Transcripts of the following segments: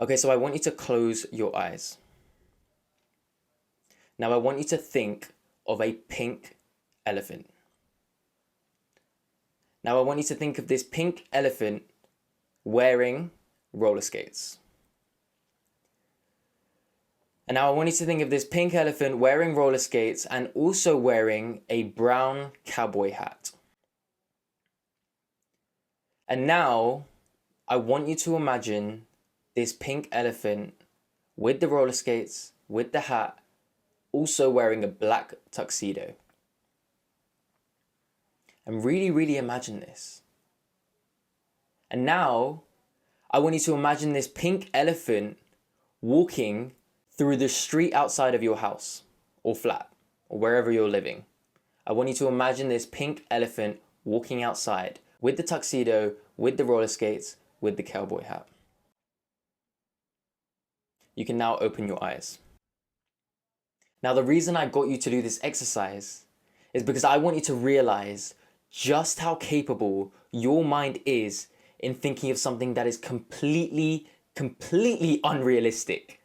Okay, so I want you to close your eyes. Now I want you to think of a pink elephant. Now I want you to think of this pink elephant wearing roller skates. And now I want you to think of this pink elephant wearing roller skates and also wearing a brown cowboy hat. And now I want you to imagine this pink elephant with the roller skates, with the hat, also wearing a black tuxedo. And really imagine this. And now I want you to imagine this pink elephant walking through the street outside of your house or flat or wherever you're living. I want you to imagine this pink elephant walking outside with the tuxedo, with the roller skates, with the cowboy hat. You can now open your eyes. Now, the reason I got you to do this exercise is because I want you to realize just how capable your mind is in thinking of something that is completely unrealistic.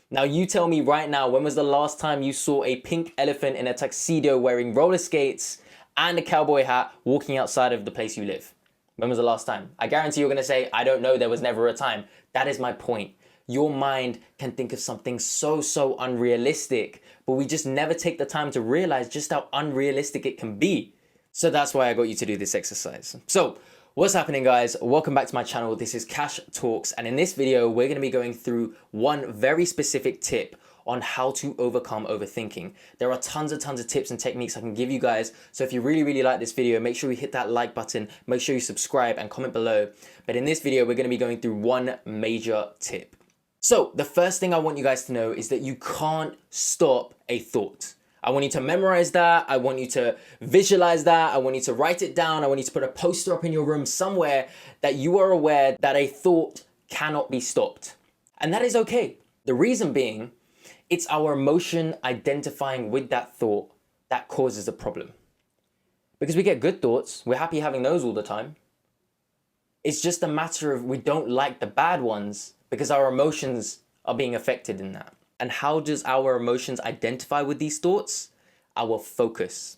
Now, you tell me right now, when was the last time you saw a pink elephant in a tuxedo wearing roller skates and a cowboy hat walking outside of the place you live? When was the last time? I guarantee you're going to say, I don't know, there was never a time. That is my point. Your mind can think of something so unrealistic, but we just never take the time to realize just how unrealistic it can be. So that's why I got you to do this exercise. So what's happening, guys? Welcome back to my channel. This is Cash Talks, and in this video, we're going to be going through one very specific tip on how to overcome overthinking. There are tons of tips and techniques I can give you guys. So if you really like this video, make sure you hit that like button, make sure you subscribe and comment below. But in this video, we're going to be going through one major tip. So the first thing I want you guys to know is that you can't stop a thought. I want you to memorize that. I want you to visualize that. I want you to write it down. I want you to put a poster up in your room somewhere that you are aware that a thought cannot be stopped. And that is okay. The reason being, it's our emotion identifying with that thought that causes a problem. Because we get good thoughts, we're happy having those all the time. It's just a matter of we don't like the bad ones because our emotions are being affected in that. And how does our emotions identify with these thoughts? Our focus.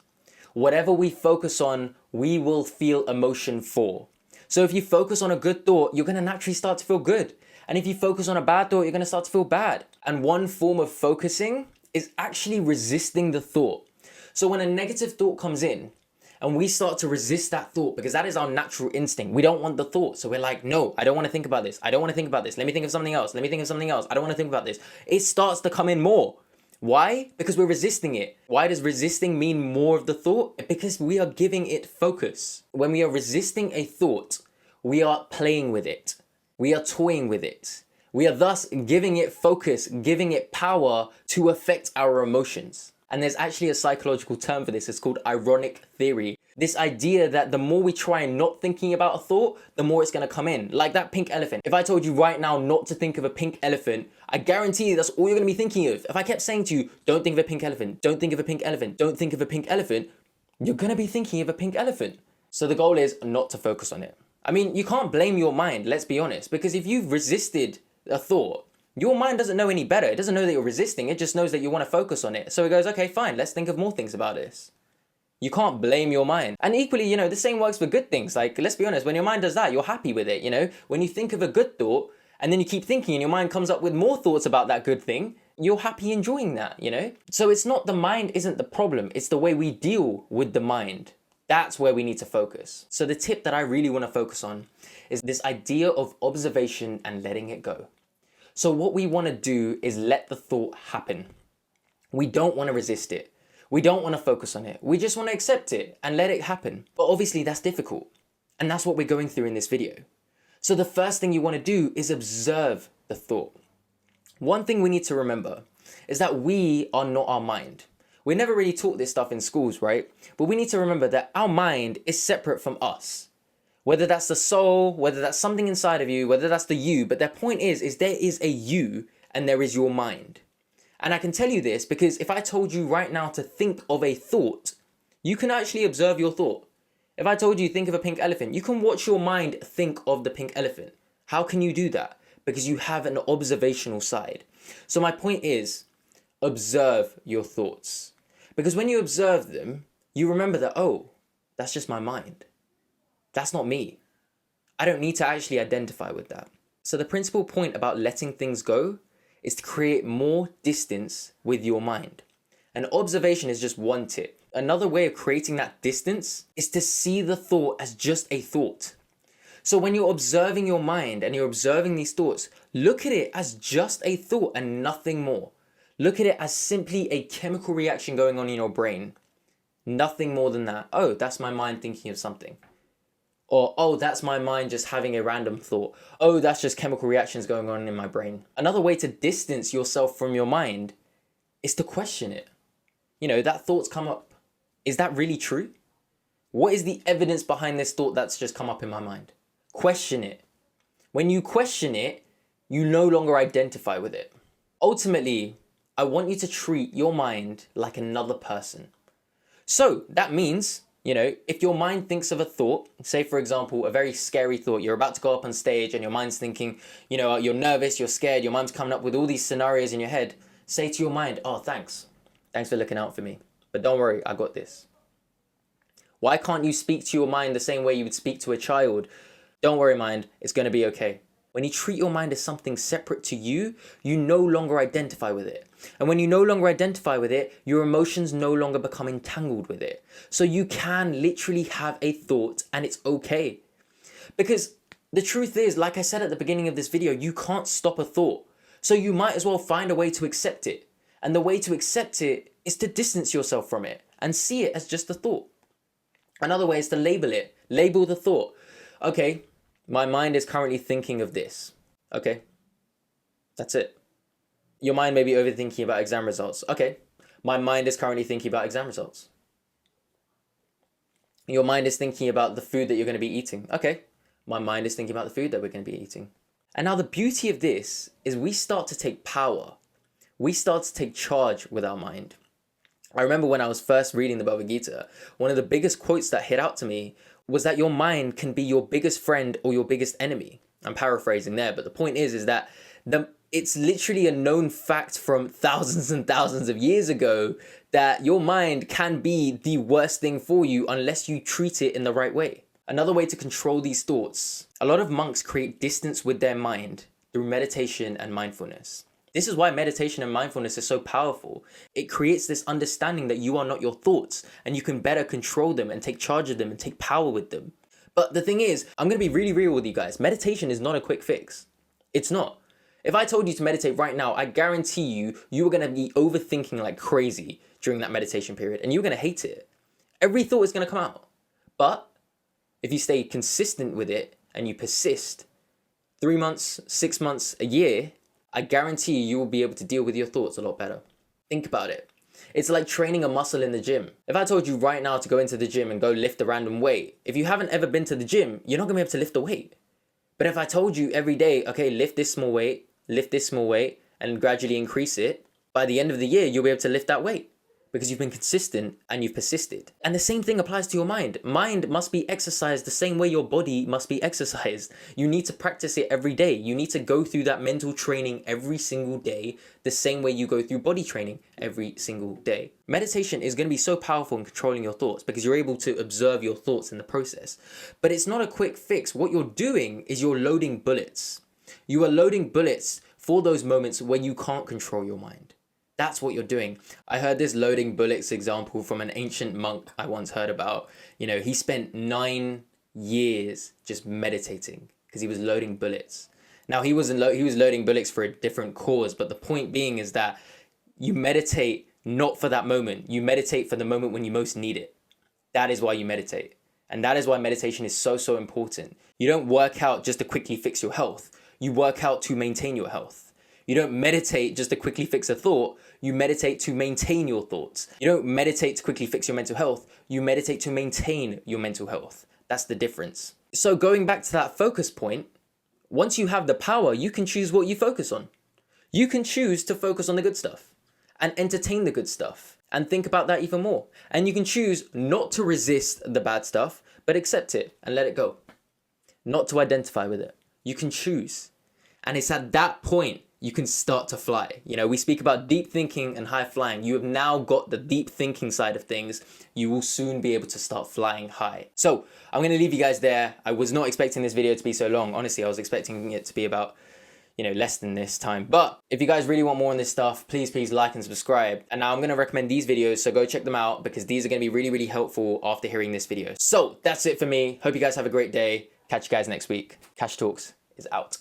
Whatever we focus on, we will feel emotion for. So if you focus on a good thought, you're going to naturally start to feel good. And if you focus on a bad thought, you're going to start to feel bad. And one form of focusing is actually resisting the thought. So when a negative thought comes in and we start to resist that thought, because that is our natural instinct. We don't want the thought. So we're like, no, I don't want to think about this. I don't want to think about this. Let me think of something else. Let me think of something else. I don't want to think about this. It starts to come in more. Why? Because we're resisting it. Why does resisting mean more of the thought? Because we are giving it focus. When we are resisting a thought, we are playing with it. We are toying with it. We are thus giving it focus, giving it power to affect our emotions. And there's actually a psychological term for this. It's called ironic theory. This idea that the more we try not thinking about a thought, the more it's going to come in. Like that pink elephant. If I told you right now not to think of a pink elephant, I guarantee you that's all you're going to be thinking of. If I kept saying to you, don't think of a pink elephant, don't think of a pink elephant, don't think of a pink elephant, you're going to be thinking of a pink elephant. So the goal is not to focus on it. I mean, you can't blame your mind, let's be honest, because if you've resisted a thought, your mind doesn't know any better. It doesn't know that you're resisting. It just knows that you want to focus on it. So it goes, okay, fine, let's think of more things about this. You can't blame your mind. And equally, the same works for good things. Like, let's be honest, when your mind does that, you're happy with it, When you think of a good thought and then you keep thinking and your mind comes up with more thoughts about that good thing, you're happy enjoying that, So it's not the mind isn't the problem. It's the way we deal with the mind. That's where we need to focus. So the tip that I really want to focus on is this idea of observation and letting it go. So what we want to do is let the thought happen. We don't want to resist it. We don't want to focus on it. We just want to accept it and let it happen. But obviously that's difficult. And that's what we're going through in this video. So the first thing you want to do is observe the thought. One thing we need to remember is that we are not our mind. We never really taught this stuff in schools, right? But we need to remember that our mind is separate from us. Whether that's the soul, whether that's something inside of you, whether that's the you, but their point is there is a you and there is your mind. And I can tell you this because if I told you right now to think of a thought, you can actually observe your thought. If I told you think of a pink elephant, you can watch your mind think of the pink elephant. How can you do that? because you have an observational side. So my point is, observe your thoughts. Because when you observe them, you remember that, oh, that's just my mind. That's not me. I don't need to actually identify with that. So the principal point about letting things go is to create more distance with your mind. And observation is just one tip. Another way of creating that distance is to see the thought as just a thought. So when you're observing your mind and you're observing these thoughts, look at it as just a thought and nothing more. Look at it as simply a chemical reaction going on in your brain. Nothing more than that. Oh, that's my mind thinking of something. Or, oh, that's my mind just having a random thought. Oh, that's just chemical reactions going on in my brain. Another way to distance yourself from your mind is to question it. You know, that thought's come up. Is that really true? What is the evidence behind this thought that's just come up in my mind? Question it. When you question it, you no longer identify with it. Ultimately, I want you to treat your mind like another person. So that means, you know, if your mind thinks of a thought, say for example, a very scary thought, you're about to go up on stage and your mind's thinking, you know, you're nervous, you're scared, your mind's coming up with all these scenarios in your head. Say to your mind, oh, thanks. Thanks for looking out for me. But don't worry, I got this. Why can't you speak to your mind the same way you would speak to a child? Don't worry, mind, it's going to be okay. When you treat your mind as something separate to you, you no longer identify with it. And when you no longer identify with it, your emotions no longer become entangled with it. So you can literally have a thought and it's okay. Because the truth is, like I said at the beginning of this video, you can't stop a thought. So you might as well find a way to accept it. And the way to accept it is to distance yourself from it and see it as just a thought. Another way is to label it. Label the thought. Okay, my mind is currently thinking of this. Okay, that's it. Your mind may be overthinking about exam results. Okay, my mind is currently thinking about exam results. Your mind is thinking about the food that you're going to be eating. Okay, my mind is thinking about the food that we're going to be eating. And now the beauty of this is we start to take power. We start to take charge with our mind. I remember when I was first reading the Bhagavad Gita, one of the biggest quotes that hit out to me was that your mind can be your biggest friend or your biggest enemy. I'm paraphrasing there, but the point is that it's literally a known fact from thousands and thousands of years ago that your mind can be the worst thing for you unless you treat it in the right way. Another way to control these thoughts, a lot of monks create distance with their mind through meditation and mindfulness. This is why meditation and mindfulness is so powerful. It creates this understanding that you are not your thoughts and you can better control them and take charge of them and take power with them. But the thing is, I'm going to be really real with you guys. Meditation is not a quick fix. It's not. If I told you to meditate right now, I guarantee you are going to be overthinking like crazy during that meditation period and you're going to hate it. Every thought is going to come out. But if you stay consistent with it and you persist, 3 months, 6 months, a year, I guarantee you will be able to deal with your thoughts a lot better. Think about it. It's like training a muscle in the gym. If I told you right now to go into the gym and go lift a random weight, if you haven't ever been to the gym, you're not going to be able to lift a weight. But if I told you every day, okay, lift this small weight, and gradually increase it, by the end of the year, you'll be able to lift that weight because you've been consistent and you've persisted. And the same thing applies to your mind. Mind must be exercised the same way your body must be exercised. You need to practice it every day. You need to go through that mental training every single day, the same way you go through body training every single day. Meditation is going to be so powerful in controlling your thoughts because you're able to observe your thoughts in the process. But it's not a quick fix. What you're doing is you're loading bullets. You are loading bullets for those moments where you can't control your mind. That's what you're doing. I heard this loading bullets example from an ancient monk I once heard about. You know, he spent 9 years just meditating because he was loading bullets. Now he was loading bullets for a different cause, but the point being is that you meditate not for that moment. You meditate for the moment when you most need it. That is why you meditate. And that is why meditation is so important. You don't work out just to quickly fix your health. You work out to maintain your health. You don't meditate just to quickly fix a thought. You meditate to maintain your thoughts. You don't meditate to quickly fix your mental health. You meditate to maintain your mental health. That's the difference. So going back to that focus point, once you have the power, you can choose what you focus on. You can choose to focus on the good stuff and entertain the good stuff and think about that even more. And you can choose not to resist the bad stuff, but accept it and let it go. Not to identify with it. You can choose. And it's at that point you can start to fly. You know, we speak about deep thinking and high flying. You have now got the deep thinking side of things. You will soon be able to start flying high. So I'm going to leave you guys there. I was not expecting this video to be so long. Honestly, I was expecting it to be about, you know, less than this time. But if you guys really want more on this stuff, please like and subscribe. And now I'm going to recommend these videos, so go check them out because these are going to be really helpful after hearing this video. So that's it for me. Hope you guys have a great day. Catch you guys next week. Cash Talks is out.